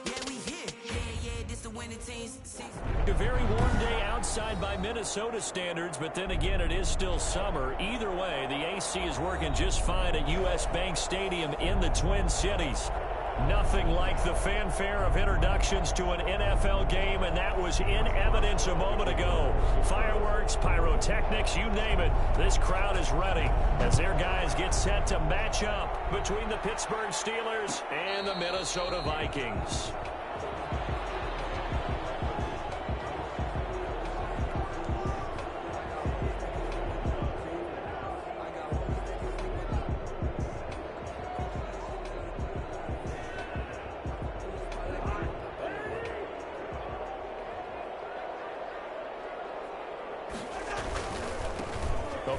Yeah, we here. Yeah, this the winning teams. A very warm day outside by Minnesota standards, but then again, it is still summer. Either way, the AC is working just fine at U.S. Bank Stadium in the Twin Cities. Nothing like the fanfare of introductions to an NFL game, and that was in evidence a moment ago. Fireworks, pyrotechnics, you name it. This crowd is ready as their guys get set to match up between the Pittsburgh Steelers and the Minnesota Vikings.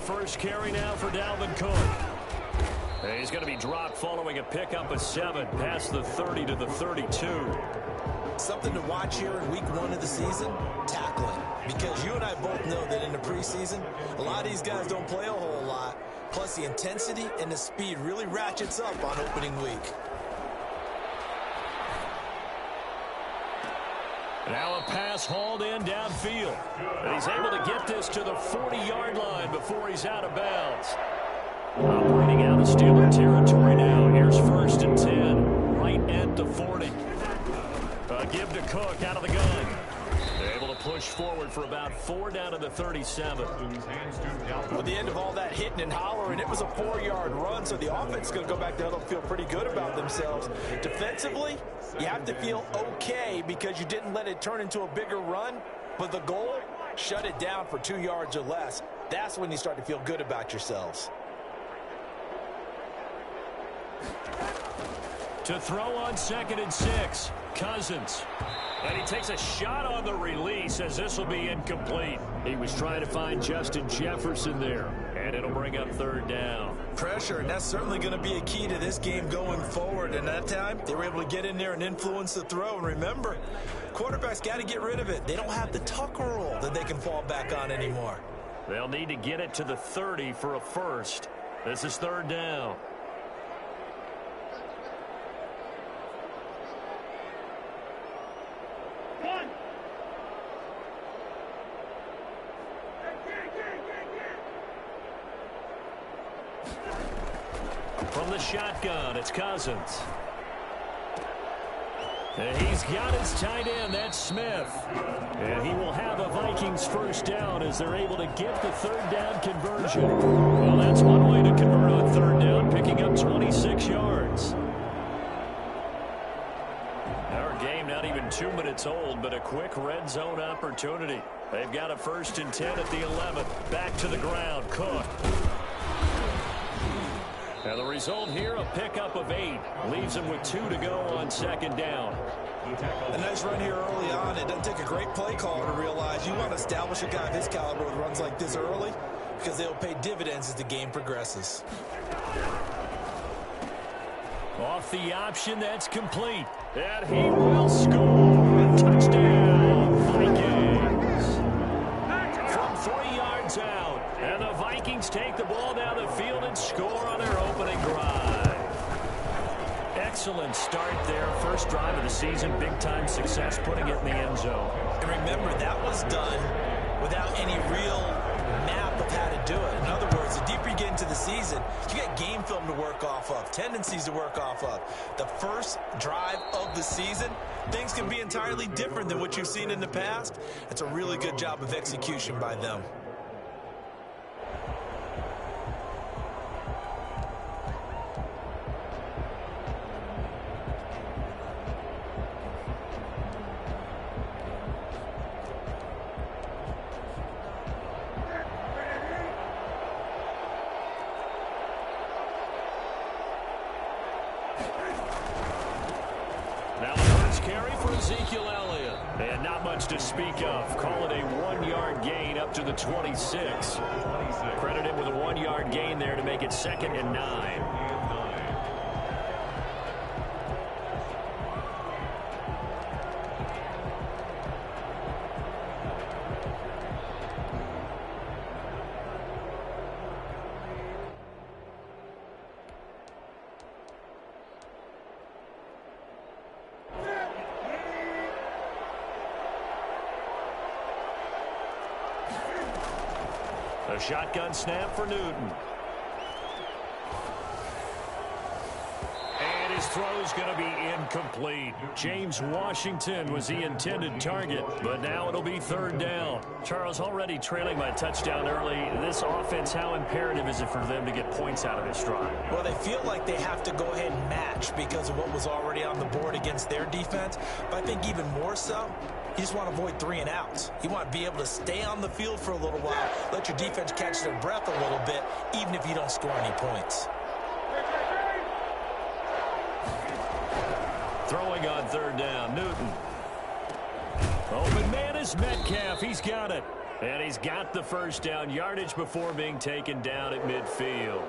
First carry now for Dalvin Cook. And he's going to be dropped following a pickup of 7 past the 30 to the 32. Something to watch here in week 1 of the season, tackling. Because you and I both know that in the preseason, a lot of these guys don't play a whole lot. Plus the intensity and the speed really ratchets up on opening week. Now a pass hauled in downfield. And he's able to get this to the 40-yard line before he's out of bounds. Operating out of Steeler territory now. Here's 1st and 10. Right at the 40. Give to Cook out of the gun. They're able to push forward for about 4 down to the 37. With the end of all that hitting and hollering, it was a 4-yard run, so the offense is going to go back there and feel pretty good about themselves. Defensively, you have to feel okay because you didn't let it turn into a bigger run, but the goal, shut it down for 2 yards or less. That's when you start to feel good about yourselves. To throw on 2nd and 6, Cousins. And he takes a shot on the release as this will be incomplete. He was trying to find Justin Jefferson there, and it'll bring up 3rd down. Pressure, and that's certainly going to be a key to this game going forward. And that time, they were able to get in there and influence the throw. And remember, quarterbacks got to get rid of it. They don't have the tuck rule that they can fall back on anymore. They'll need to get it to the 30 for a first. This is 3rd down. From the shotgun, it's Cousins. And he's got his tight end, that's Smith. And he will have a Vikings 1st down as they're able to get the 3rd down conversion. Well, that's one way to convert on 3rd down, picking up 26 yards. Our game not even 2 minutes old, but a quick red zone opportunity. They've got a 1st and 10 at the 11th. Back to the ground, Cook. And the result here, a pickup of 8. Leaves him with 2 to go on 2nd down. A nice run here early on. It doesn't take a great play caller to realize you want to establish a guy of his caliber with runs like this early because they'll pay dividends as the game progresses. Off the option, that's complete. And he will score. Touchdown, Vikings. From 3 yards out. And the Vikings take the ball down the field and score on their opening drive. Excellent start there. First drive of the season. Big-time success putting it in the end zone. And remember, that was done without any real map of how to do it. In other words, the deeper you get into the season, you got game film to work off of, tendencies to work off of. The first drive of the season, things can be entirely different than what you've seen in the past. It's a really good job of execution by them. To speak of. Call it a 1-yard gain up to the 26. Credit him with a 1-yard gain there to make it 2nd and 9. A shotgun snap for Newton. And his throw's going to be incomplete. James Washington was the intended target, but now it'll be third down. Charles, already trailing by a touchdown early. This offense, how imperative is it for them to get points out of this drive? Well, they feel like they have to go ahead and match because of what was already on the board against their defense. But I think even more so, you just want to avoid 3 and outs. You want to be able to stay on the field for a little while, let your defense catch their breath a little bit, even if you don't score any points. Throwing on third down, Newton. Open man is Metcalf. He's got it. And he's got the first down yardage before being taken down at midfield.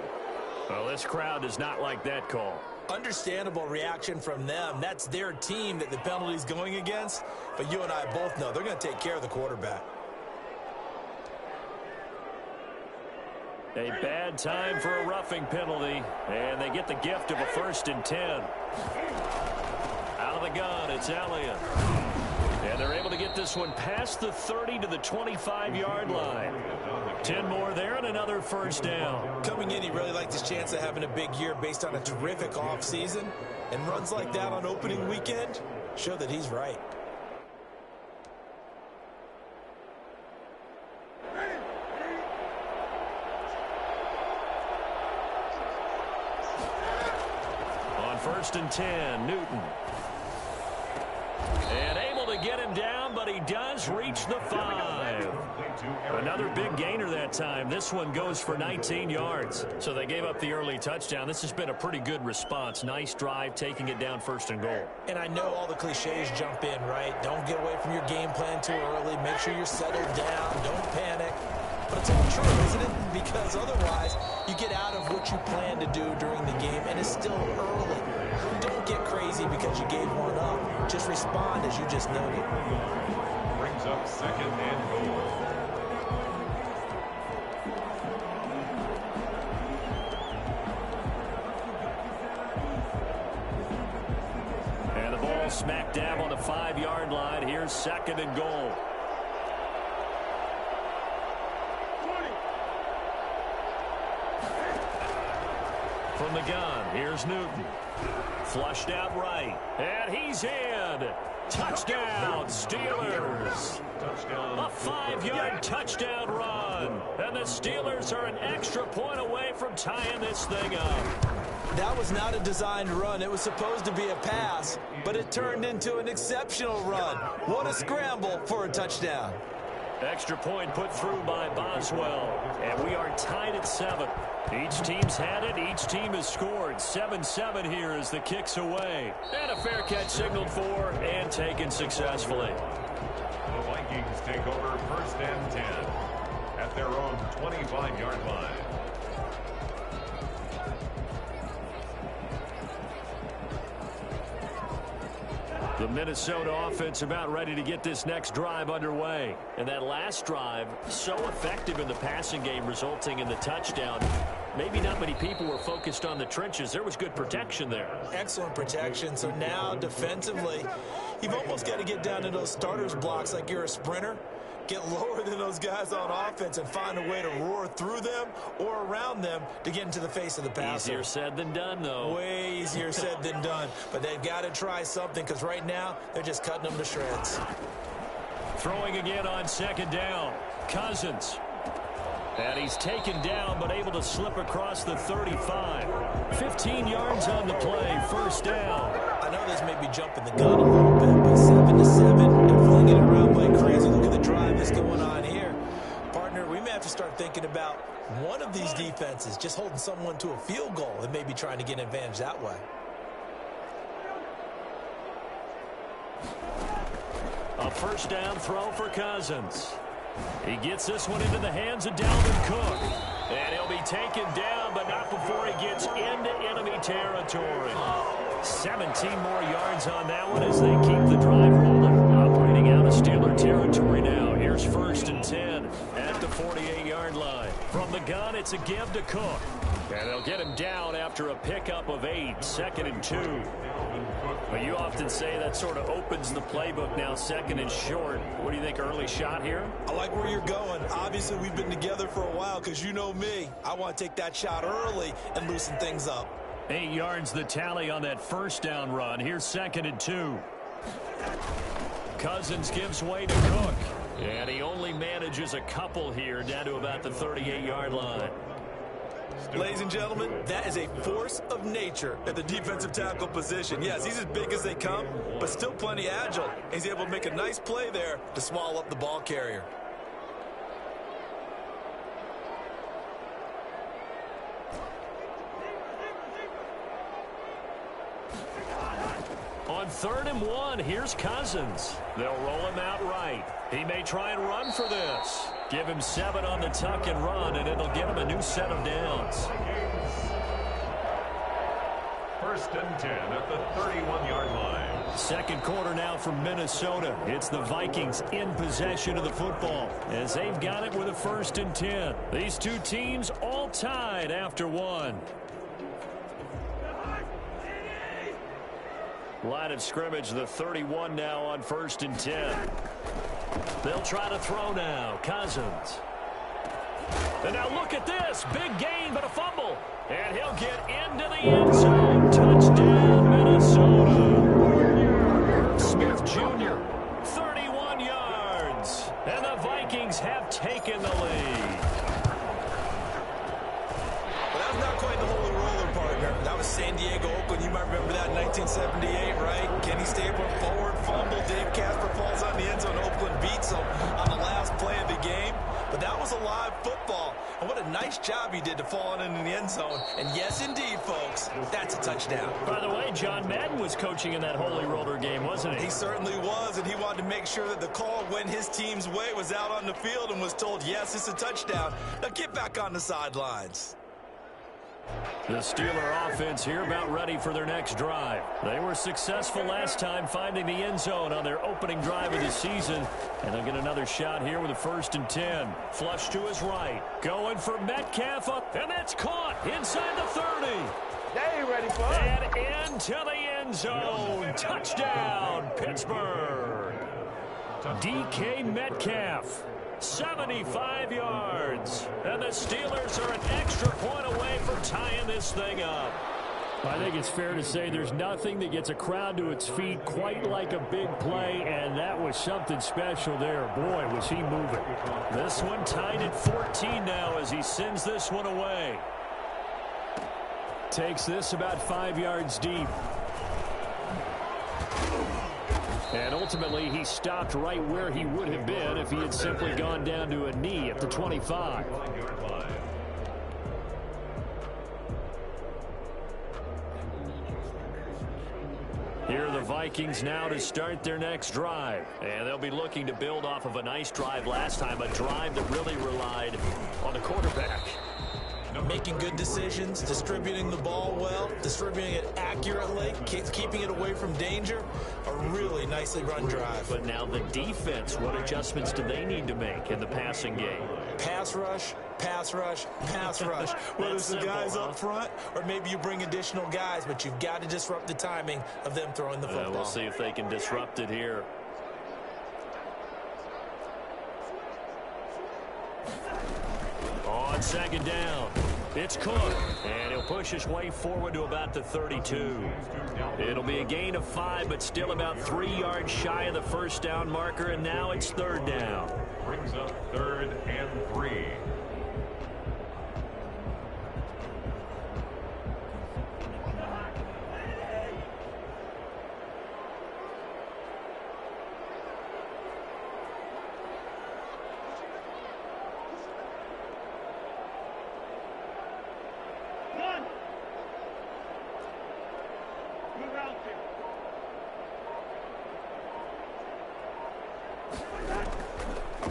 Well, this crowd does not like that call. Understandable reaction from them. That's their team that the penalty's going against. But you and I both know they're going to take care of the quarterback. A bad time for a roughing penalty. And they get the gift of a 1st and 10. Out of the gun, it's Elliott. And they're able to get this one past the 30 to the 25-yard line. 10 more there and another first down. Coming in, he really liked his chance of having a big year based on a terrific offseason. And runs like that on opening weekend show that he's right. On 1st and 10, Newton. And able to get him down, but he does reach the 5. Another big gainer that time. This one goes for 19 yards. So they gave up the early touchdown. This has been a pretty good response. Nice drive, taking it down 1st and goal. And I know all the cliches jump in, right? Don't get away from your game plan too early. Make sure you're settled down. Don't panic. But it's all true, isn't it? Because otherwise, you get out of what you plan to do during the game, and it's still early. Don't get crazy because you gave one up. Just respond as you just noted. Brings up 2nd and goal. And the ball smack dab on the 5-yard line. Here's 2nd and goal. From the gun, here's Newton. Flushed out right. And he's in. Touchdown, Steelers. A 5-yard touchdown run. And the Steelers are an extra point away from tying this thing up. That was not a designed run. It was supposed to be a pass, but it turned into an exceptional run. What a scramble for a touchdown. Extra point put through by Boswell. And we are tied at 7. Each team's had it. Each team has scored. 7-7 here as the kick's away. And a fair catch signaled for and taken successfully. The Vikings take over 1st and 10 at their own 25-yard line. The Minnesota offense about ready to get this next drive underway. And that last drive, so effective in the passing game, resulting in the touchdown. Maybe not many people were focused on the trenches. There was good protection there. Excellent protection. So now defensively, you've almost got to get down to those starters blocks like you're a sprinter. Get lower than those guys on offense and find a way to roar through them or around them to get into the face of the passer. Easier said than done, though. Way easier said than done. But they've got to try something because right now they're just cutting them to shreds. Throwing again on 2nd down. Cousins. And he's taken down but able to slip across the 35. 15 yards on the play. 1st down. I know this may be jumping the gun a little bit, but 7-7 and flinging it around like crazy. Look at the drive that's going on here. Partner, we may have to start thinking about one of these defenses just holding someone to a field goal and maybe trying to get an advantage that way. A 1st down throw for Cousins. He gets this one into the hands of Dalvin Cook. And he'll be taken down, but not before he gets into enemy territory. 17 more yards on that one as they keep the drive rolling. Operating out of Steeler territory now. Here's 1st and 10 at the 48-yard line. From the gun, it's a give to Cook. And they'll get him down after a pickup of 8, 2nd and 2. But you often say that sort of opens the playbook now, 2nd and short. What do you think, early shot here? I like where you're going. Obviously, we've been together for a while because you know me. I want to take that shot early and loosen things up. 8 yards the tally on that first down run. Here's 2nd and 2. Cousins gives way to Cook. And he only manages a couple here down to about the 38-yard line. Ladies and gentlemen, that is a force of nature at the defensive tackle position. Yes, he's as big as they come, but still plenty agile. He's able to make a nice play there to swallow up the ball carrier. On 3rd and 1, here's Cousins. They'll roll him out right. He may try and run for this. Give him 7 on the tuck and run, and it'll give him a new set of downs. 1st and 10 at the 31-yard line. Second quarter now from Minnesota. It's the Vikings in possession of the football as they've got it with a 1st and 10. These two teams all tied after 1. Line of scrimmage, the 31 now on 1st and 10. They'll try to throw now. Cousins. And now look at this. Big gain, but a fumble. And he'll get into the end zone. Touchdown, Minnesota. Smith Jr., 31 yards. And the Vikings have taken the lead. Well, that was not quite the holy roller, partner. That was San Diego, Oakland. You might remember that in 1978, right? Kenny Stapler, forward fumble. Dave Casper falls on the end zone. Oakland beats him on the last play of the game. But that was a live football. And what a nice job he did to fall into the end zone. And yes, indeed, folks, that's a touchdown. By the way, John Madden was coaching in that holy roller game, wasn't he? He certainly was, and he wanted to make sure that the call went his team's way, was out on the field and was told, yes, it's a touchdown. Now get back on the sidelines. The Steeler offense here about ready for their next drive. They were successful last time finding the end zone on their opening drive of the season. And they'll get another shot here with a 1st and 10. Flush to his right. Going for Metcalf up. And that's caught inside the 30. They ain't ready for it. And into the end zone. Touchdown, Pittsburgh. DK Metcalf. 75 yards. And the Steelers are an extra point away from tying this thing up. I think it's fair to say there's nothing that gets a crowd to its feet quite like a big play, and that was something special there. Boy, was he moving. This one tied at 14 now as he sends this one away. Takes this about 5 yards deep. And ultimately, he stopped right where he would have been if he had simply gone down to a knee at the 25. Here are the Vikings now to start their next drive. And they'll be looking to build off of a nice drive last time, a drive that really relied on the quarterback. Making good decisions, distributing the ball well, distributing it accurately, keeping it away from danger. A really nicely run drive. But now the defense, what adjustments do they need to make in the passing game? Pass rush, pass rush, pass rush. Whether it's the guys up front or maybe you bring additional guys, but you've got to disrupt the timing of them throwing the football. We'll see if they can disrupt it here. On 2nd down, it's Cook, and he'll push his way forward to about the 32. It'll be a gain of 5, but still about 3 yards shy of the 1st down marker, and now it's 3rd down. Brings up 3rd and 3.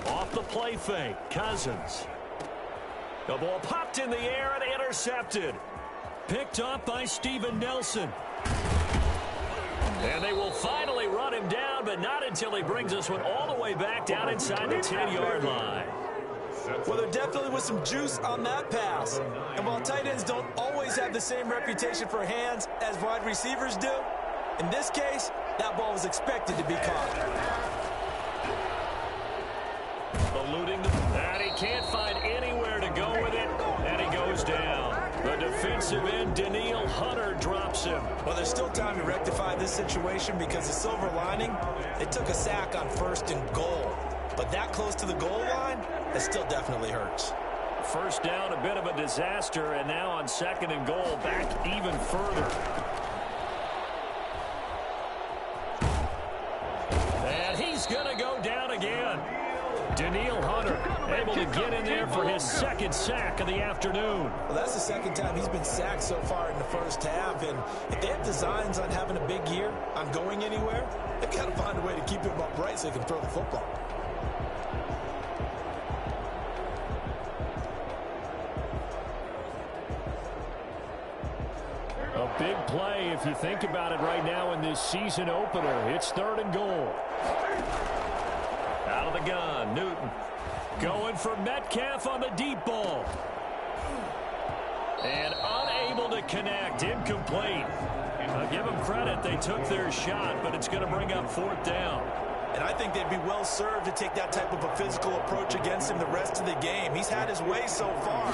Off the play fake, Cousins. The ball popped in the air and intercepted. Picked up by Steven Nelson. And they will finally run him down, but not until he brings this one all the way back down inside the 10-yard line. Well, there definitely was some juice on that pass. And while tight ends don't always have the same reputation for hands as wide receivers do, in this case, that ball was expected to be caught. Eluding and he can't find anywhere to go with it, and he goes down. The defensive end, Danielle Hunter, drops him. Well, there's still time to rectify this situation because the silver lining, they took a sack on 1st and goal. But that close to the goal line, that still definitely hurts. First down, a bit of a disaster, and now on 2nd and goal, back even further. And he's going to go down again. Danielle Hunter able to get in there for his 2nd sack of the afternoon. Well, that's the 2nd time he's been sacked so far in the first half. And if they have designs on having a big year, on going anywhere, they've got to find a way to keep him upright so he can throw the football. A big play if you think about it right now in this season opener. It's 3rd and goal. Out of the gun, Newton. Going for Metcalf on the deep ball. And unable to connect. Incomplete. I'll give them credit. They took their shot, but it's going to bring up 4th down. And I think they'd be well served to take that type of a physical approach against him the rest of the game. He's had his way so far.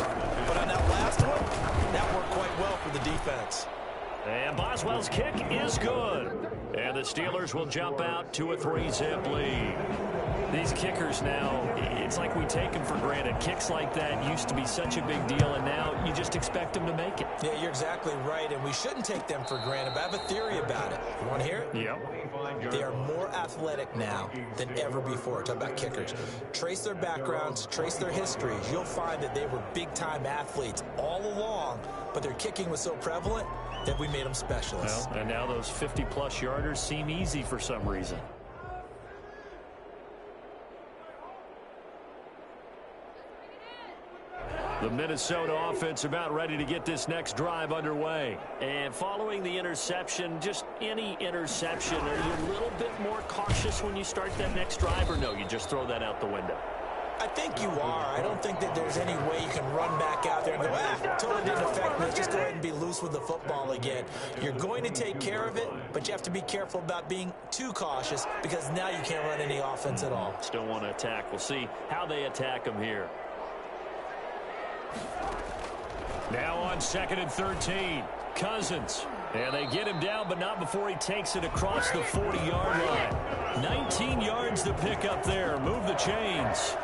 But on that last one, that worked quite well for the defense. And Boswell's kick is good. And the Steelers will jump out to a 3-zip lead. These kickers now, it's like we take them for granted. Kicks like that used to be such a big deal, and now you just expect them to make it. Yeah, you're exactly right, and we shouldn't take them for granted, but I have a theory about it. You want to hear it? Yep. They are more athletic now than ever before. Talk about kickers. Trace their backgrounds, trace their histories. You'll find that they were big-time athletes all along, but their kicking was so prevalent that we made them specialists. Well, and now those 50-plus yarders seem easy for some reason. The Minnesota offense about ready to get this next drive underway. And following the interception, just any interception, are you a little bit more cautious when you start that next drive, or no, you just throw that out the window? I think you are. I don't think that there's any way you can run back out there and go, totally didn't affect me. Let's just go ahead and be loose with the football again. You're going to take care of it, but you have to be careful about being too cautious because now you can't run any offense at all. Still want to attack. We'll see how they attack them here. Now on 2nd and 13, Cousins. And they get him down, but not before he takes it across the 40-yard line. 19 yards to pick up there. Move the chains.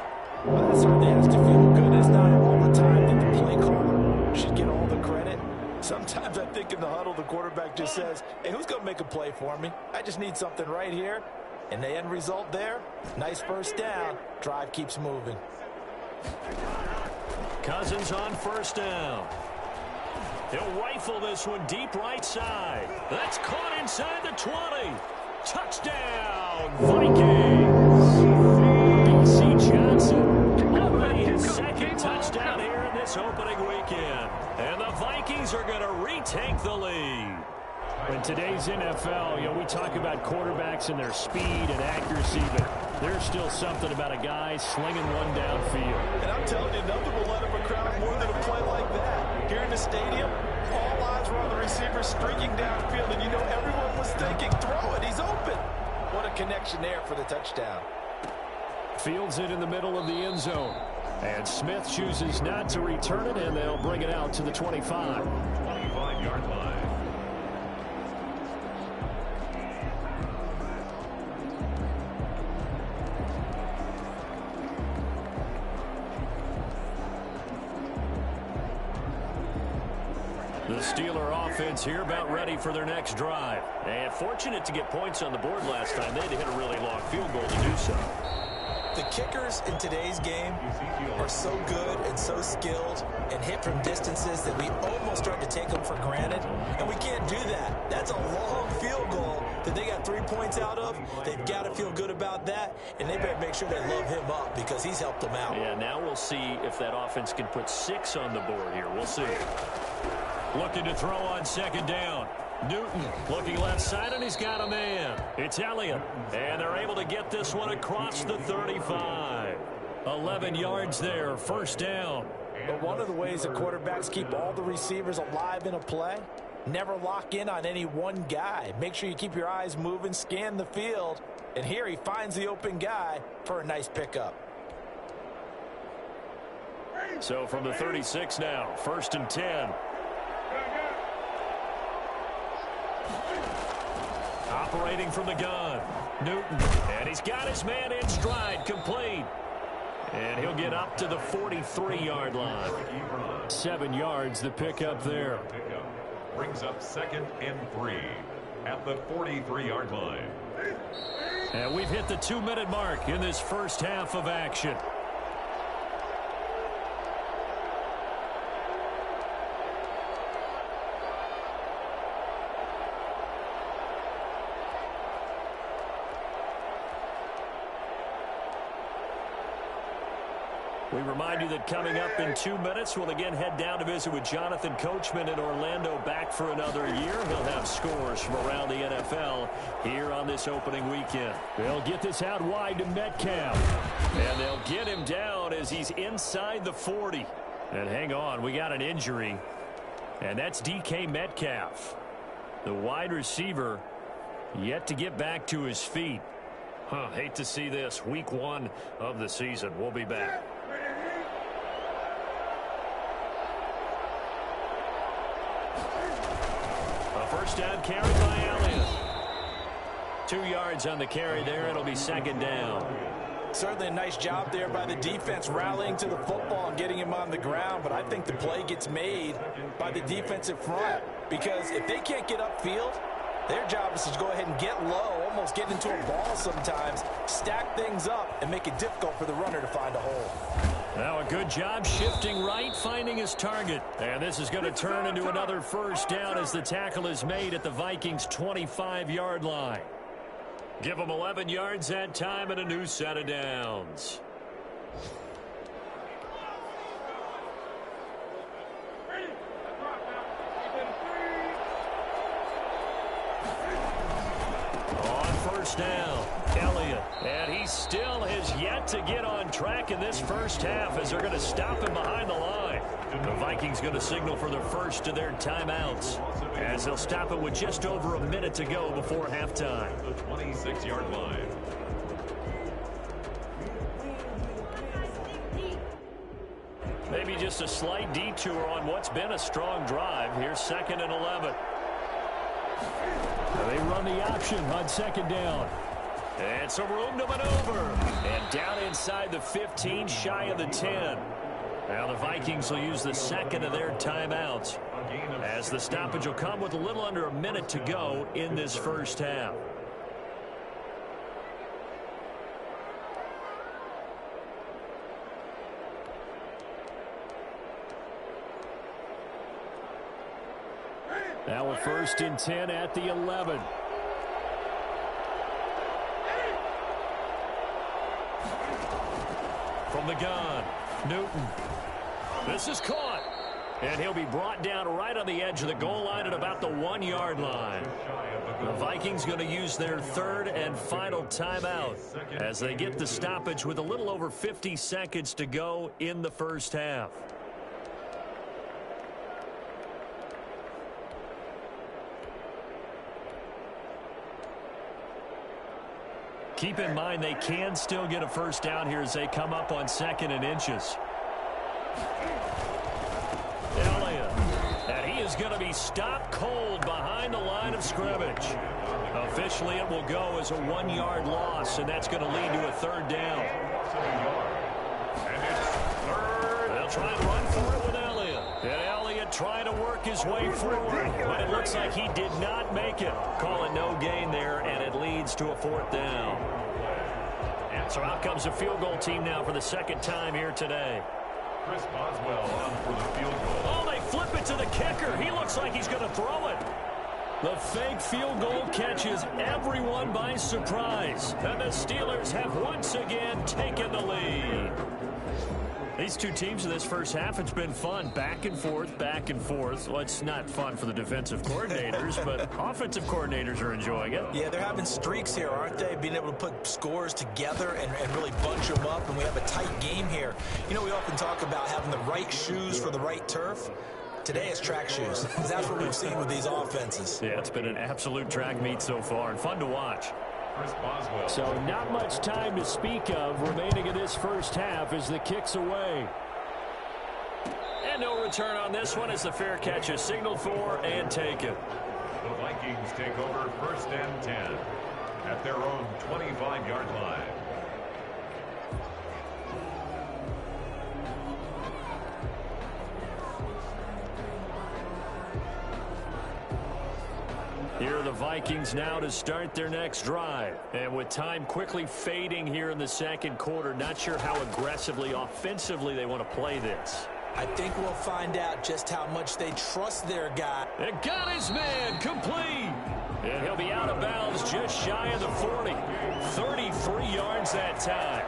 Well, that certainly has to feel good. It's not all the time that the play caller should get all the credit. Sometimes I think in the huddle, the quarterback just says, hey, who's going to make a play for me? I just need something right here. And the end result there, nice first down. Drive keeps moving. Cousins on 1st down. He'll rifle this one deep right side. That's caught inside the 20. Touchdown, Vikings. B.C. Johnson already his 2nd touchdown here in this opening weekend. And the Vikings are going to retake the lead. In today's NFL, we talk about quarterbacks and their speed and accuracy, but there's still something about a guy slinging one downfield. And I'm telling you, nothing will let him a crowd more than a play like that. Here in the stadium, all eyes were on the receiver streaking downfield, and you know everyone was thinking, throw it, he's open. What a connection there for the touchdown. Fields it in the middle of the end zone. And Smith chooses not to return it, and they'll bring it out to the 25. 25-yard line. The Steeler offense here about ready for their next drive. And fortunate to get points on the board last time. They had to hit a really long field goal to do so. The kickers in today's game are so good and so skilled and hit from distances that we almost start to take them for granted. And we can't do that. That's a long field goal that they got 3 points out of. They've got to feel good about that. And they better make sure they love him up because he's helped them out. Yeah, now we'll see if that offense can put 6 on the board here. We'll see. Looking to throw on 2nd down. Newton looking left side, and he's got a man. It's Elliott, and they're able to get this one across the 35. 11 yards there, first down. But one of the ways the quarterbacks keep all the receivers alive in a play, never lock in on any one guy. Make sure you keep your eyes moving, scan the field, and here he finds the open guy for a nice pickup. So from the 36 now, first and 10. Operating from the gun, Newton, and he's got his man in stride, complete. And he'll get up to the 43-yard line. 7 yards the pickup there. Brings up 2nd and 3 at the 43-yard line. And we've hit the 2-minute mark in this first half of action. We remind you that coming up in 2 minutes, we'll again head down to visit with Jonathan Coachman in Orlando, back for another year. He'll have scores from around the NFL here on this opening weekend. They'll get this out wide to Metcalf, and they'll get him down as he's inside the 40. And hang on, we got an injury, and that's DK Metcalf, the wide receiver, yet to get back to his feet. Hate to see this. Week 1 of the season. We'll be back. First down carry by Elliott. 2 yards on the carry there. It'll be 2nd down. Certainly a nice job there by the defense rallying to the football and getting him on the ground, but I think the play gets made by the defensive front, because if they can't get upfield, their job is to go ahead and get low, almost get into a ball sometimes, stack things up, and make it difficult for the runner to find a hole. Now a good job shifting right, finding his target. And this is going to turn into another first down as the tackle is made at the Vikings' 25-yard line. Give them 11 yards that time and a new set of downs. First down, Elliott, and he still has yet to get on track in this first half as they're going to stop him behind the line. The Vikings going to signal for the first of their timeouts as they'll stop it with just over a minute to go before halftime. The 26-yard line. Maybe just a slight detour on what's been a strong drive. Here's 2nd and 11. They run the option on 2nd down. And some room to maneuver. And down inside the 15, shy of the 10. Now the Vikings will use the 2nd of their timeouts, as the stoppage will come with a little under a minute to go in this first half. Now a 1st and 10 at the 11. From the gun, Newton. This is caught. And he'll be brought down right on the edge of the goal line at about the 1-yard line. The Vikings going to use their 3rd and final timeout as they get the stoppage with a little over 50 seconds to go in the first half. Keep in mind they can still get a first down here as they come up on 2nd and inches. Elliott, and he is going to be stopped cold behind the line of scrimmage. Officially, it will go as a 1-yard loss, and that's going to lead to a 3rd down. They'll try and run for it with Elliott. And Elliott trying to work his way forward, but it looks like he did not make it. Call it no gain there, and it leads to a 4th down. So out comes the field goal team now for the 2nd time here today. Chris Boswell on for the field goal. Oh, they flip it to the kicker. He looks like he's going to throw it. The fake field goal catches everyone by surprise. And the Steelers have once again taken the lead. These two teams in this first half, it's been fun. Back and forth, back and forth. Well, it's not fun for the defensive coordinators, but offensive coordinators are enjoying it. Yeah, they're having streaks here, aren't they? Being able to put scores together and really bunch them up, and we have a tight game here. You know, we often talk about having the right shoes for the right turf. Today it's track shoes. That's what we've seen with these offenses. Yeah, it's been an absolute track meet so far and fun to watch. So not much time to speak of remaining in this first half as the kick's away. And no return on this one as the fair catch is signaled for and taken. The Vikings take over 1st and 10 at their own 25-yard line. Here are the Vikings now to start their next drive. And with time quickly fading here in the second quarter, not sure how aggressively, offensively they want to play this. I think we'll find out just how much they trust their guy. And got his man complete. And he'll be out of bounds just shy of the 40. 33 yards that time.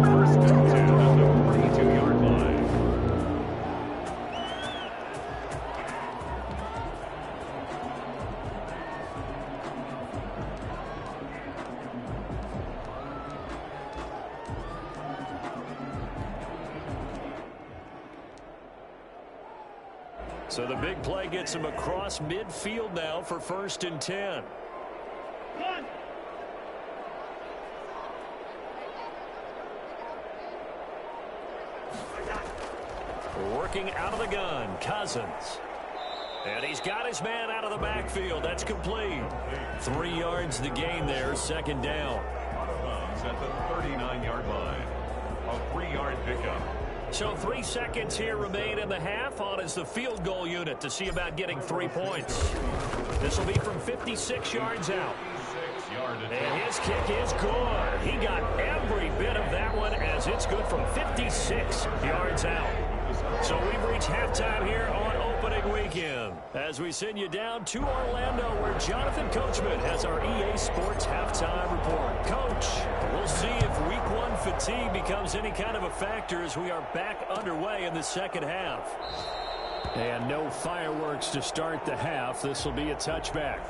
First and 10 at the 42-yard line. So the big play gets him across midfield now for 1st and 10. Working out of the gun, Cousins. And he's got his man out of the backfield. That's complete. 3 yards the gain there, 2nd down. Out of bounds at the 39-yard line. A 3-yard pickup. So 3 seconds here remain in the half. On is the field goal unit to see about getting 3 points. This will be from 56 yards out. And his kick is good. He got every bit of that one as it's good from 56 yards out. So we've reached halftime here on opening weekend as we send you down to Orlando where Jonathan Coachman has our EA Sports halftime report. Coach, we'll see if week 1 fatigue becomes any kind of a factor as we are back underway in the second half. And no fireworks to start the half. This will be a touchback.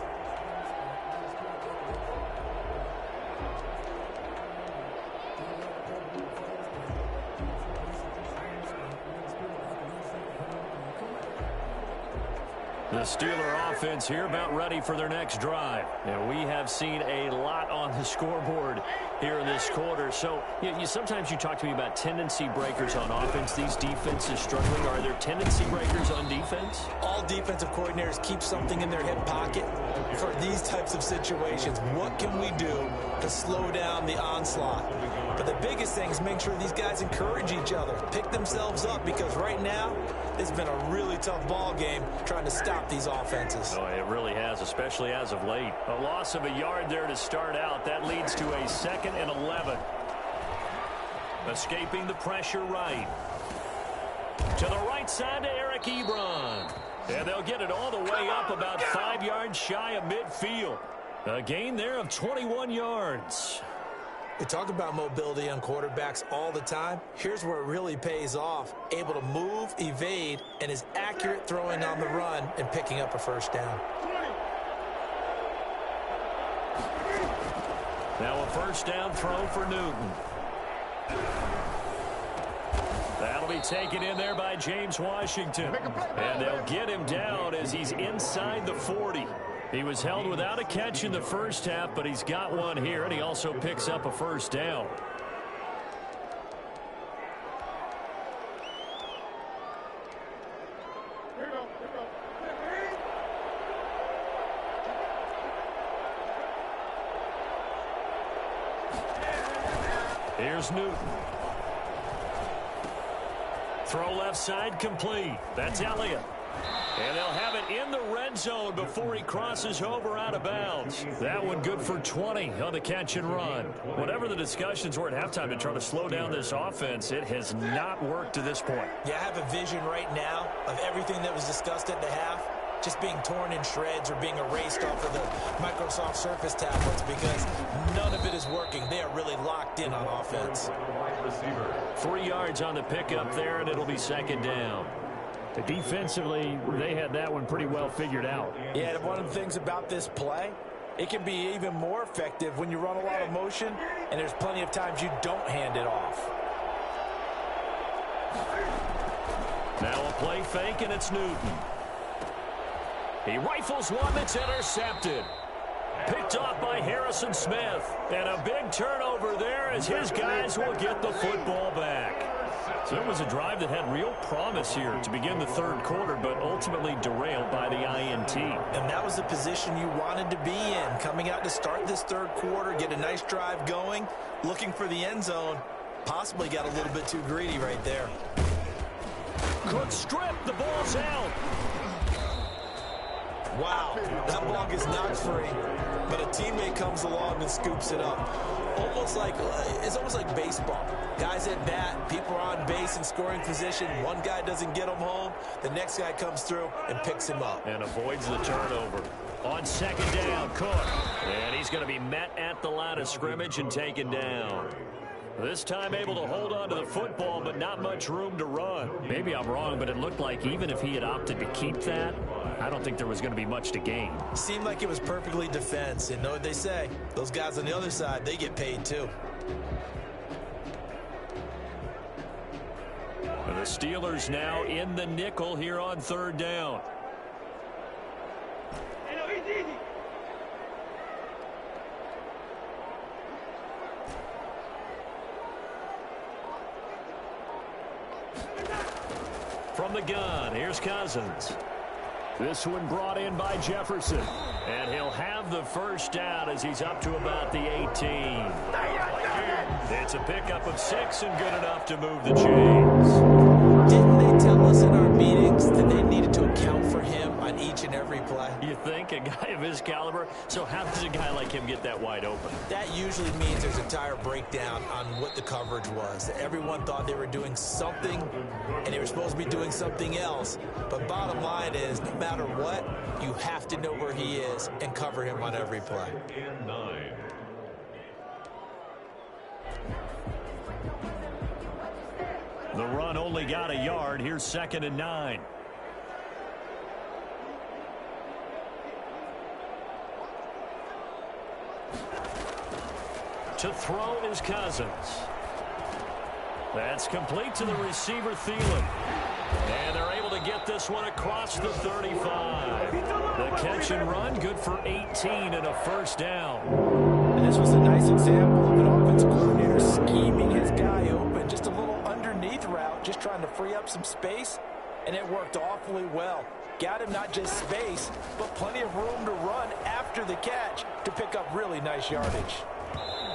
The Steeler offense here about ready for their next drive. And we have seen a lot on the scoreboard here in this quarter. So sometimes you talk to me about tendency breakers on offense. These defenses struggling. Are there tendency breakers on defense? All defensive coordinators keep something in their hip pocket for these types of situations. What can we do to slow down the onslaught? But the biggest thing is make sure these guys encourage each other, pick themselves up, because right now it's been a really tough ball game trying to stop these offenses. Oh, it really has, especially as of late. A loss of a yard there to start out. That leads to a 2nd and 11. Escaping the pressure right. To the right side to Eric Ebron. And they'll get it all the way up about 5 yards shy of midfield. A gain there of 21 yards. We talk about mobility on quarterbacks all the time. Here's where it really pays off. Able to move, evade, and is accurate throwing on the run and picking up a 1st down. Now a 1st down throw for Newton. That'll be taken in there by James Washington. And they'll get him down as he's inside the 40. He was held without a catch in the first half, but he's got one here, and he also picks up a 1st down. Here's Newton. Throw left side complete. That's Elliott. And they'll have it in the red zone before he crosses over out of bounds. That one good for 20 on the catch and run. Whatever the discussions were at halftime to try to slow down this offense, it has not worked to this point. Yeah, I have a vision right now of everything that was discussed at the half just being torn in shreds or being erased off of the Microsoft Surface tablets because none of it is working. They are really locked in on offense. 3 yards on the pickup there, and it'll be second down. Defensively, they had that one pretty well figured out. Yeah, one of the things about this play, it can be even more effective when you run a lot of motion, and there's plenty of times you don't hand it off. Now a play fake, and it's Newton. He rifles one that's intercepted. Picked off by Harrison Smith. And a big turnover there as his guys will get the football back. So it was a drive that had real promise here to begin the third quarter, but ultimately derailed by the INT. And that was the position you wanted to be in. Coming out to start this third quarter, get a nice drive going, looking for the end zone. Possibly got a little bit too greedy right there. Cook strip, the ball's out. Wow, that ball gets knocked free, but a teammate comes along and scoops it up. It's almost like baseball. Guys at bat, people are on base in scoring position. One guy doesn't get him home. The next guy comes through and picks him up. And avoids the turnover. On second down, Cook. And he's going to be met at the line of scrimmage and taken down. This time able to hold on to the football, but not much room to run. Maybe I'm wrong, but it looked like even if he had opted to keep that, I don't think there was going to be much to gain. Seemed like it was perfectly defense. And know what they say? Those guys on the other side, they get paid too. The Steelers now in the nickel here on third down. From the gun, here's Cousins. This one brought in by Jefferson. And he'll have the first down as he's up to about the 18. It's a pickup of 6 and good enough to move the chains. Didn't they tell us in our meetings that they needed to account for him on each and every play? You think? A guy of his caliber? So how does a guy like him get that wide open? That usually means there's a tire breakdown on what the coverage was. Everyone thought they were doing something, and they were supposed to be doing something else. But bottom line is, no matter what, you have to know where he is and cover him on every play. The run only got a yard. Here's 2nd and 9. To throw is Cousins. That's complete to the receiver, Thielen. And they're able to get this one across the 35. The catch and run, good for 18 and a first down. And this was a nice example of an offensive coordinator scheming his guy open. Just a little underneath route, just trying to free up some space, and it worked awfully well. Got him not just space, but plenty of room to run after the catch to pick up really nice yardage.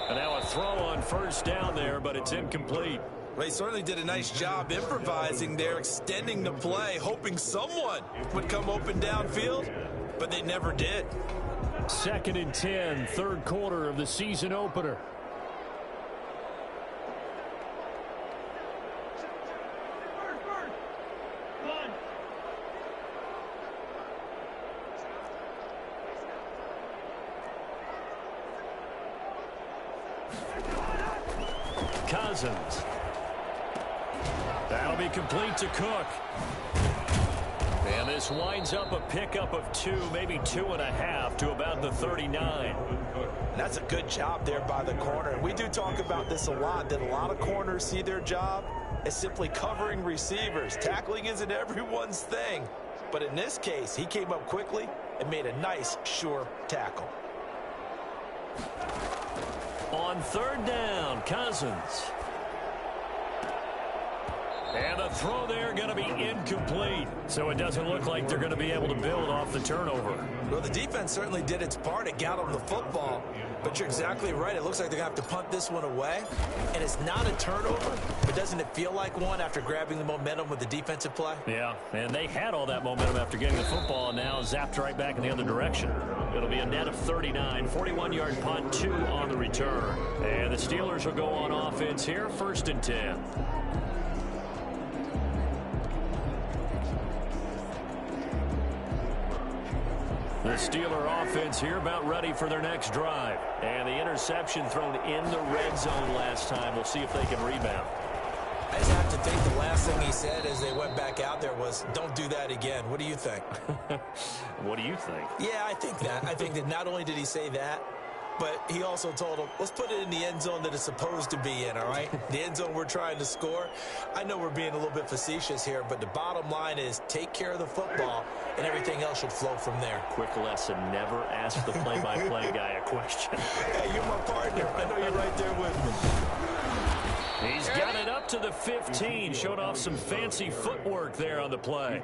And now a throw on first down there, but it's incomplete. Well, he certainly did a nice job improvising there, extending the play, hoping someone would come open downfield, but they never did. 2nd and 10, third quarter of the season opener. Cousins. That'll be complete to Cook. And this winds up a pickup of 2, maybe 2.5 to about the 39. That's a good job there by the corner. We do talk about this a lot, that a lot of corners see their job as simply covering receivers. Tackling isn't everyone's thing. But in this case, he came up quickly and made a nice, sure tackle. On third down, Cousins. And a throw there going to be incomplete. So it doesn't look like they're going to be able to build off the turnover. Well, the defense certainly did its part. It got them the football. But you're exactly right. It looks like they're going to have to punt this one away. And it's not a turnover, but doesn't it feel like one after grabbing the momentum with the defensive play? Yeah, and they had all that momentum after getting the football, and now zapped right back in the other direction. It'll be a net of 39, 41-yard punt, 2 on the return. And the Steelers will go on offense here, 1st and 10. The Steeler offense here about ready for their next drive. And the interception thrown in the red zone last time. We'll see if they can rebound. I just have to think the last thing he said as they went back out there was, don't do that again. What do you think? What do you think? Yeah, I think that. I think that not only did he say that, but he also told him, let's put it in the end zone that it's supposed to be in, all right? The end zone we're trying to score. I know we're being a little bit facetious here, but the bottom line is take care of the football, and everything else should flow from there. Quick lesson, never ask the play-by-play guy a question. Hey, you're my partner. I know you're right there with me. He's got it up to the 15. Showed off some fancy footwork there on the play.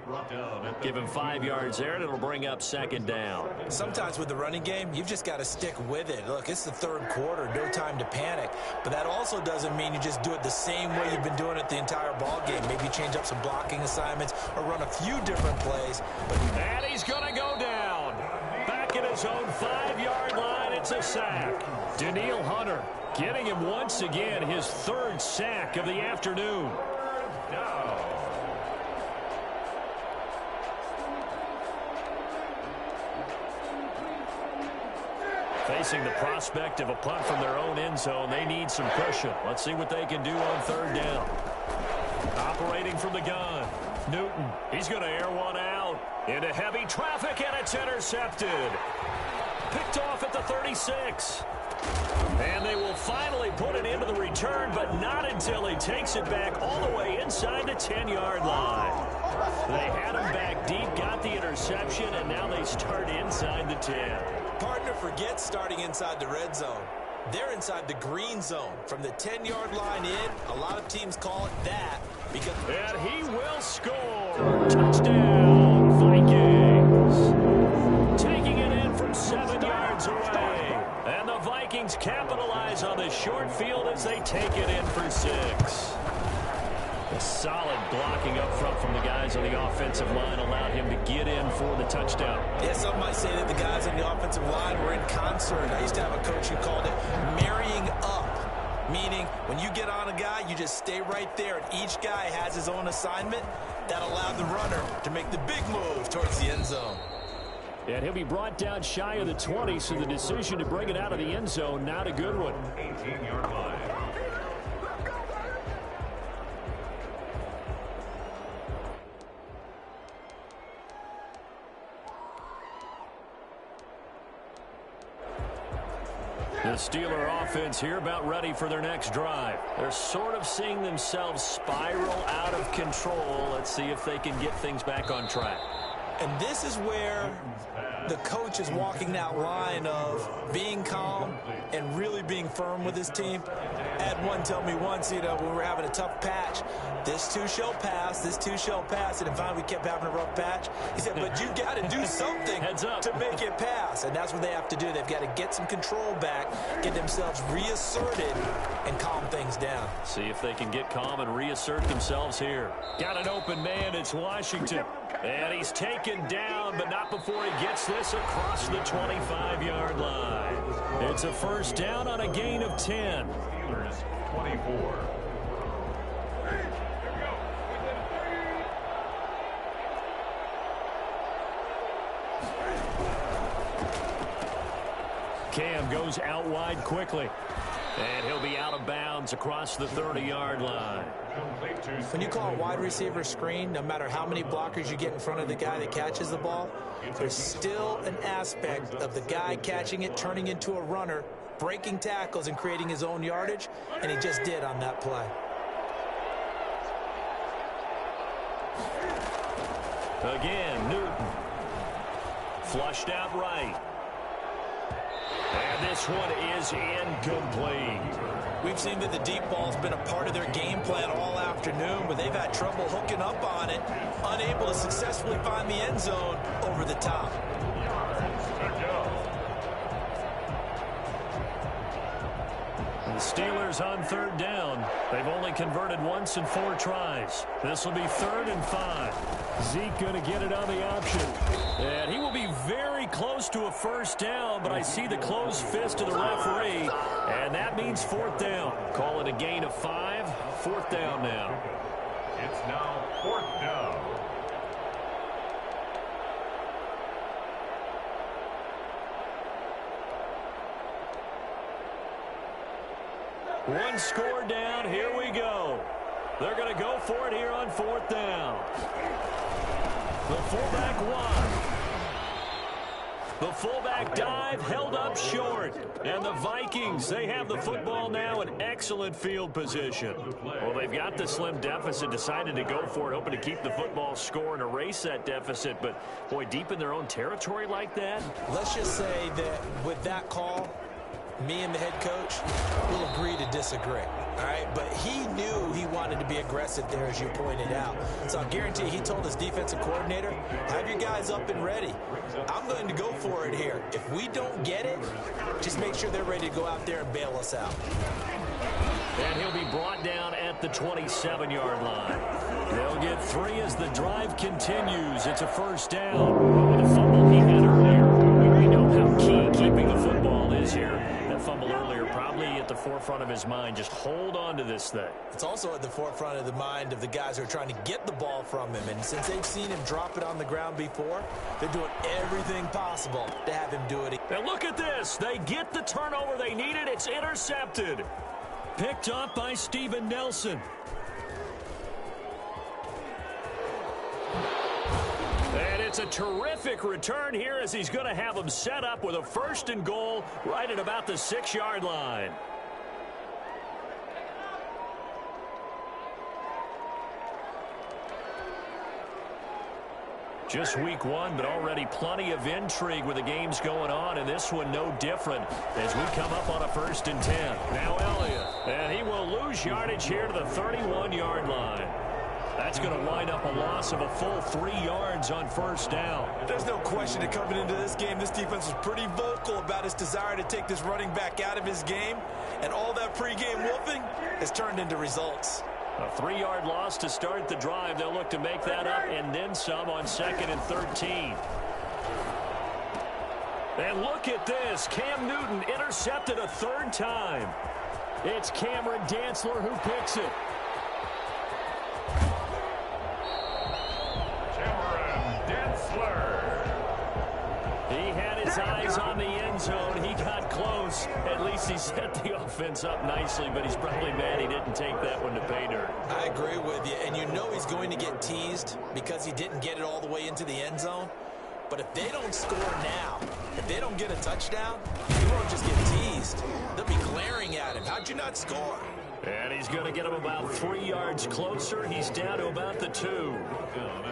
Give him 5 yards there, and it'll bring up second down. Sometimes with the running game, you've just got to stick with it. Look, it's the third quarter, no time to panic. But that also doesn't mean you just do it the same way you've been doing it the entire ball game. Maybe change up some blocking assignments or run a few different plays. And he's going to go down. Back at his own 5-yard line, it's a sack. Danielle Hunter getting him once again his third sack of the afternoon. Facing the prospect of a punt from their own end zone, they need some cushion. Let's see what they can do on third down. Operating from the gun, Newton. He's going to air one out into heavy traffic, and it's intercepted. Picked off at the 36. And they will finally put it into the return, but not until he takes it back all the way inside the 10-yard line. They had him back deep, got the interception, and now they start inside the 10. Partner forgets starting inside the red zone. They're inside the green zone. From the 10-yard line in, a lot of teams call it that. Because and he will score. Touchdown, Vikings. Taking it in from 7 yards away. And the Vikings capitalize on the short field as they take it in for 6. A solid blocking up front from the guys on the offensive line allowed him to get in for the touchdown. Yeah, some might say that the guys on the offensive line were in concert. I used to have a coach who called it marrying up, meaning when you get on a guy, you just stay right there, and each guy has his own assignment. That allowed the runner to make the big move towards the end zone. And he'll be brought down shy of the 20, so the decision to bring it out of the end zone, not a good one. 18-yard line. The Steeler offense here about ready for their next drive. They're sort of seeing themselves spiral out of control. Let's see if they can get things back on track. And this is where the coach is walking that line of being calm and really being firm with his team. Had one tell me once, when we were having a tough patch, this too shall pass, this too shall pass. And finally we kept having a rough patch. He said, but you got to do something to make it pass. And that's what they have to do. They've got to get some control back, get themselves reasserted, and calm things down. See if they can get calm and reassert themselves here. Got an open man. It's Washington. And he's taken down, but not before he gets this across the 25-yard line. It's a first down on a gain of 10. 24. Cam goes out wide quickly. And he'll be out of bounds across the 30-yard line. When you call a wide receiver screen, no matter how many blockers you get in front of the guy that catches the ball, there's still an aspect of the guy catching it, turning into a runner, breaking tackles and creating his own yardage, and he just did on that play. Again, Newton. Flushed out right. And this one is incomplete. We've seen that the deep ball's been a part of their game plan all afternoon, but they've had trouble hooking up on it, unable to successfully find the end zone over the top. The Steelers on third down. They've only converted once in 4 tries. This will be 3rd and 5. Zeke going to get it on the option. And he will be very close to a first down, but I see the closed fist of the referee, and that means 4th down. Call it a gain of 5. 4th down now. It's now 4th down. One score down. Here we go. They're going to go for it here on 4th down. The fullback won. The fullback dive held up short. And the Vikings, they have the football now in excellent field position. Well, they've got the slim deficit, decided to go for it, hoping to keep the football score and erase that deficit. But, boy, deep in their own territory like that. Let's just say that with that call, me and the head coach will agree to disagree. All right, but he knew he wanted to be aggressive there, as you pointed out. So I'll guarantee he told his defensive coordinator, have your guys up and ready. I'm going to go for it here. If we don't get it, just make sure they're ready to go out there and bail us out. And he'll be brought down at the 27-yard line. They'll get 3 as the drive continues. It's a 1st down. With a fumble he had earlier. We know how key keeping the football is here. That fumble earlier probably at the forefront of his mind. Just hold on to this thing. It's also at the forefront of the mind of the guys who are trying to get the ball from him. And since they've seen him drop it on the ground before, they're doing everything possible to have him do it. And look at this. They get the turnover they needed. It's intercepted. Picked up by Steven Nelson. And it's a terrific return here as he's going to have them set up with a 1st and goal right at about the 6-yard line. Just week 1, but already plenty of intrigue with the games going on, and this one no different as we come up on a 1st and 10. Now Elliott, and he will lose yardage here to the 31-yard line. That's going to wind up a loss of a full 3 yards on 1st down. There's no question that coming into this game, this defense was pretty vocal about its desire to take this running back out of his game, and all that pregame wolfing has turned into results. A 3-yard loss to start the drive. They'll look to make that up and then some on 2nd and 13. And look at this. Cam Newton intercepted a 3rd time. It's Cameron Dantzler who picks it. Cameron Dantzler. He had his eyes on the end zone. He got close. At least he set the offense up nicely, but he's probably mad he didn't take that one to pay dirt. I agree with you, and you know he's going to get teased because he didn't get it all the way into the end zone. But if they don't score now, if they don't get a touchdown, he won't just get teased. They'll be glaring at him. How'd you not score? And he's going to get him about 3 yards closer. He's down to about the 2.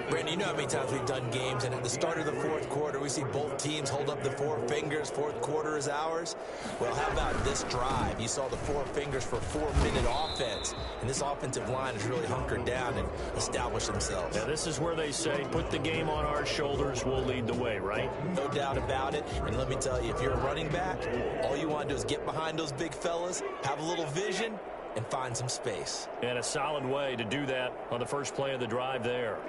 Brandon, you know how many times we've done games, and at the start of the 4th quarter, we see both teams hold up the 4 fingers. 4th quarter is ours. Well, how about this drive? You saw the 4 fingers for 4-minute offense, and this offensive line has really hunkered down and established themselves. Now, this is where they say, put the game on our shoulders, we'll lead the way, right? No doubt about it. And let me tell you, if you're a running back, all you want to do is get behind those big fellas, have a little vision, and find some space. And a solid way to do that on the first play of the drive there.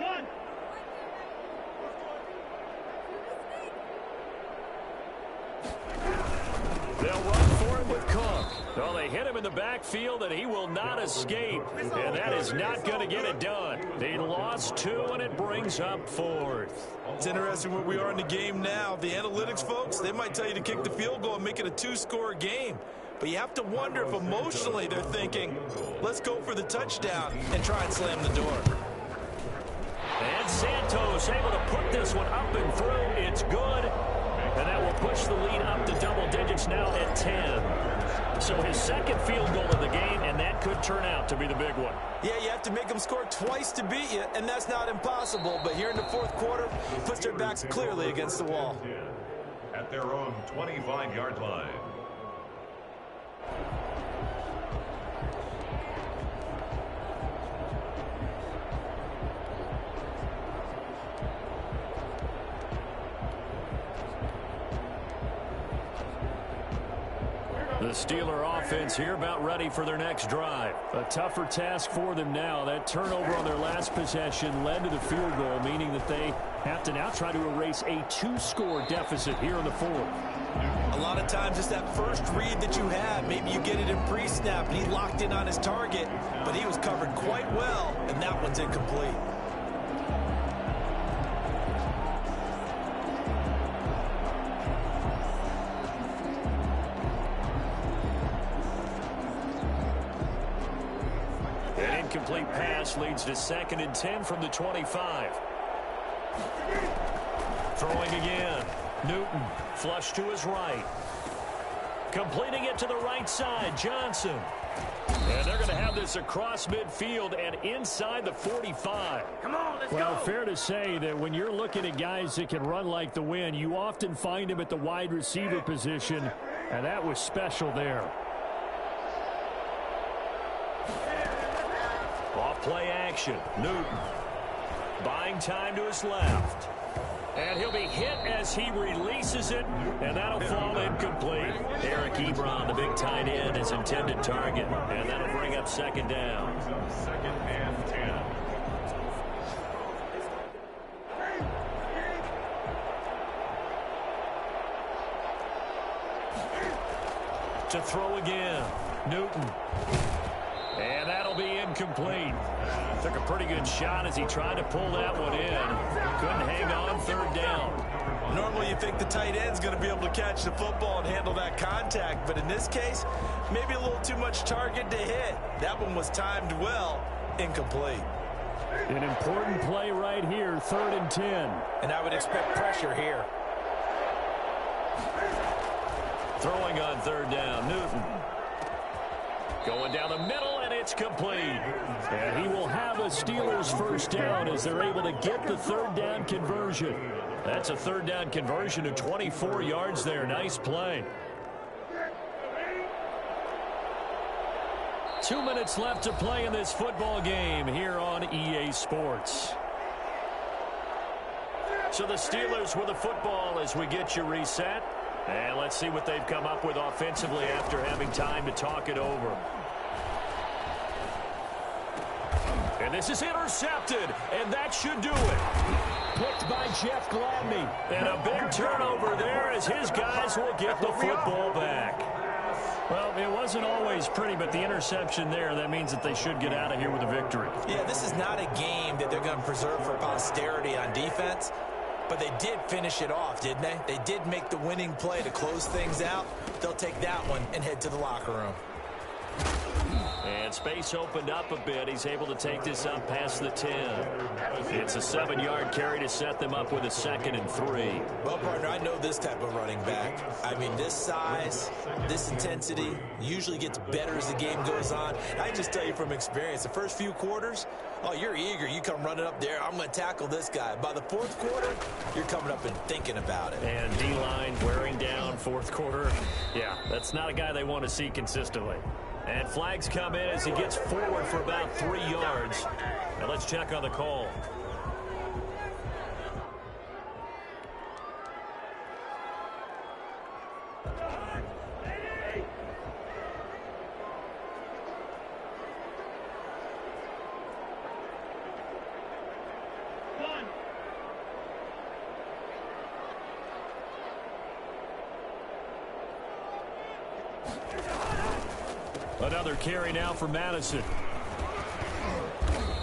They'll run for it with Cook. Well, they hit him in the backfield, and he will not escape. And that is not going to get it done. They lost 2, and it brings up 4th. It's interesting where we are in the game now. The analytics folks, they might tell you to kick the field goal and make it a 2-score game. But you have to wonder if emotionally they're thinking, let's go for the touchdown and try and slam the door. And Santos able to put this one up and through. It's good. And that will push the lead up to double digits now at 10. So his 2nd field goal of the game, and that could turn out to be the big one. Yeah, you have to make them score twice to beat you, and that's not impossible. But here in the 4th quarter, puts their backs clearly against the wall. At their own 25-yard line. The Steeler offense here about ready for their next drive. A tougher task for them now. That turnover on their last possession led to the field goal, meaning that they have to now try to erase a 2-score deficit here in the 4th. A lot of times it's that first read that you have. Maybe you get it in pre-snap and he locked in on his target, but he was covered quite well, and that one's incomplete. incomplete pass leads to 2nd and 10 from the 25. Throwing again. Newton, flush to his right. Completing it to the right side, Johnson. And they're going to have this across midfield and inside the 45. Come on, let's Well, go. fair to say that when you're looking at guys that can run like the wind, you often find them at the wide receiver position, and that was special there. Off play action. Newton buying time to his left. And he'll be hit as he releases it, and that'll fall incomplete. Eric Ebron, the big tight end, his intended target, and that'll bring up 2nd down. 2nd and 10. To throw again. Newton. And that'll be incomplete. Took a pretty good shot as he tried to pull that one in. Couldn't hang on 3rd down. Normally you think the tight end's going to be able to catch the football and handle that contact, but in this case, maybe a little too much target to hit. That one was timed well, incomplete. An important play right here, 3rd and 10. And I would expect pressure here. Throwing on 3rd down, Newton. Going down the middle, and it's complete. And he will have a Steelers 1st down as they're able to get the 3rd down conversion. That's a 3rd down conversion of 24 yards there. Nice play. 2 minutes left to play in this football game here on EA Sports. So the Steelers with the football as we get you reset. And let's see what they've come up with offensively after having time to talk it over. And this is intercepted, and that should do it. Picked by Jeff Gladney. And a big turnover there as his guys will get the football back. Well, it wasn't always pretty, but the interception there, that means that they should get out of here with a victory. Yeah, this is not a game that they're going to preserve for posterity on defense. But they did finish it off, didn't they? They did make the winning play to close things out. They'll take that one and head to the locker room. And space opened up a bit. He's able to take this up past the 10. It's a 7-yard carry to set them up with a 2nd and 3. Well, partner, I know this type of running back. I mean, this size, this intensity usually gets better as the game goes on. I just tell you from experience, the first few quarters, oh, you're eager. You come running up there. I'm going to tackle this guy. By the 4th quarter, you're coming up and thinking about it. And D-line wearing down 4th quarter. Yeah, that's not a guy they want to see consistently. And flags come in as he gets forward for about 3 yards. Now let's check on the call. Another carry now for Madison.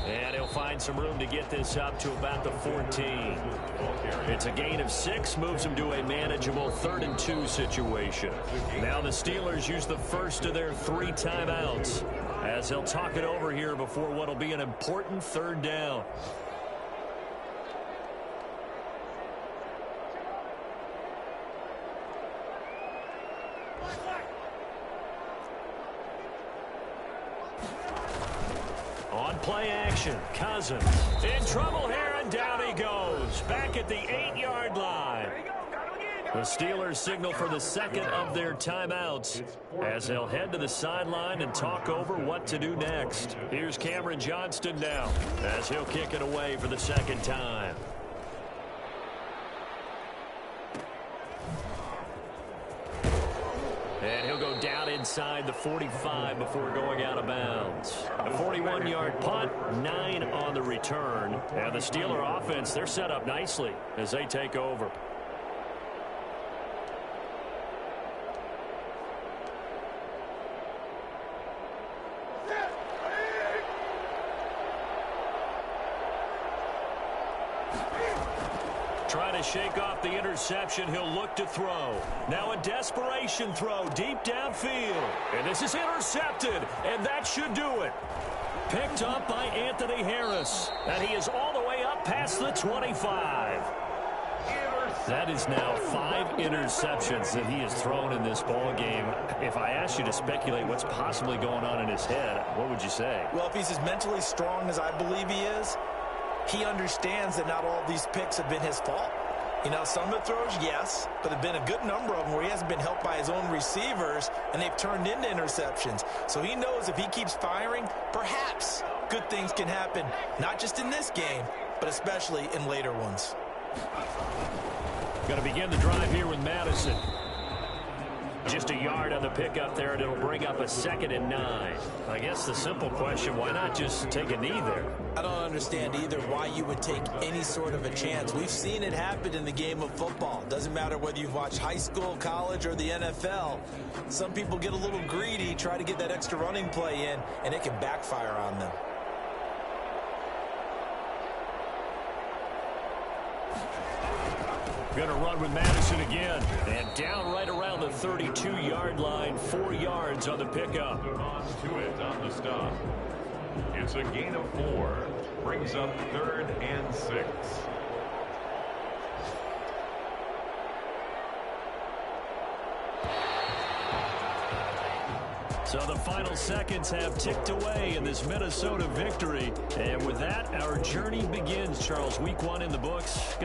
And he'll find some room to get this up to about the 14. It's a gain of 6, moves him to a manageable 3rd and 2 situation. Now the Steelers use the first of their 3 timeouts as they'll talk it over here before what will be an important 3rd down. Play action. Cousins in trouble here, and down he goes. Back at the 8-yard line. The Steelers signal for the 2nd of their timeouts as they'll head to the sideline and talk over what to do next. Here's Cameron Johnston now as he'll kick it away for the 2nd time. And he'll go down inside the 45 before going out of bounds. A 41-yard punt, 9 on the return. And the Steeler offense, they're set up nicely as they take over. Trying to shake off the interception. He'll look to throw. Now a desperation throw deep downfield. And this is intercepted, and that should do it. Picked up by Anthony Harris. And he is all the way up past the 25. That is now 5 interceptions that he has thrown in this ball game. If I asked you to speculate what's possibly going on in his head, what would you say? Well, if he's as mentally strong as I believe he is, he understands that not all of these picks have been his fault. You know, some of the throws, yes, but there have been a good number of them where he hasn't been helped by his own receivers, and they've turned into interceptions. So he knows if he keeps firing, perhaps good things can happen, not just in this game, but especially in later ones. Going to begin the drive here with Madison. Just a yard on the pickup there, and it'll bring up a 2nd and 9. I guess the simple question, why not just take a knee there? I don't understand either why you would take any sort of a chance. We've seen it happen in the game of football. Doesn't matter whether you've watched high school, college, or the NFL. Some people get a little greedy, try to get that extra running play in, and it can backfire on them. Going to run with Madison again. And down right around the 32-yard line. 4 yards on the pickup. On to it on the stop. It's a gain of 4. Brings up 3rd and 6. So the final seconds have ticked away in this Minnesota victory. And with that, our journey begins, Charles. Week 1 in the books.